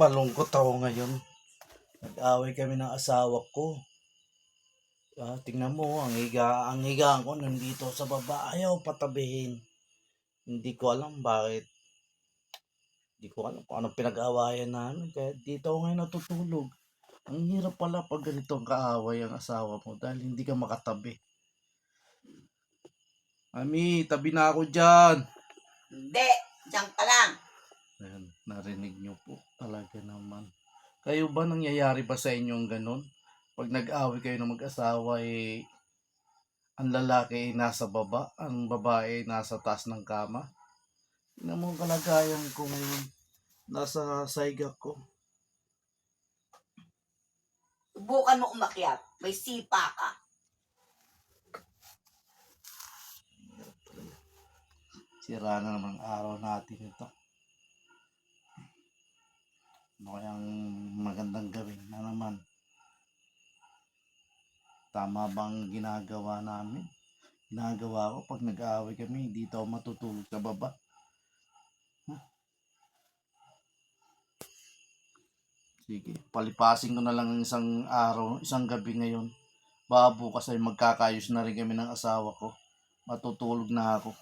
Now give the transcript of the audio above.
Malungkot ako ngayon. Nag-away kami ng asawa ko. Tingnan mo, ang higaan ko nandito sa baba. Ayaw patabihin. Hindi ko alam bakit. Hindi ko alam kung anong pinag-awayan namin. Kaya dito ako ngayon natutulog. Ang hirap pala pag ganito ang kaaway ang asawa mo dahil hindi ka makatabi. Mami, tabi na ako dyan. Hindi, diyan ka lang. Ayan, narinig nyo po. Talaga naman. Kayo ba nangyayari ba sa inyo ang ganun? Pag nag-away kayo ng mag-asawa, ang lalaki ay nasa baba, ang babae ay nasa taas ng kama. Tingnan mo ang kalagayan ko ngayon. Nasa saiga ko. Subukan mo umakyat. May sipa ka. Sira na naman ang araw natin ito. Ano kayang magandang gawin na naman? Tama bang ginagawa namin? Ginagawa ko pag nag-aaway kami, dito ako matutulog sa baba. Sige, palipasin ko na lang ng isang araw, isang gabi ngayon. Baka bukas ay magkakayos na rin kami ng asawa ko. Matutulog na ako.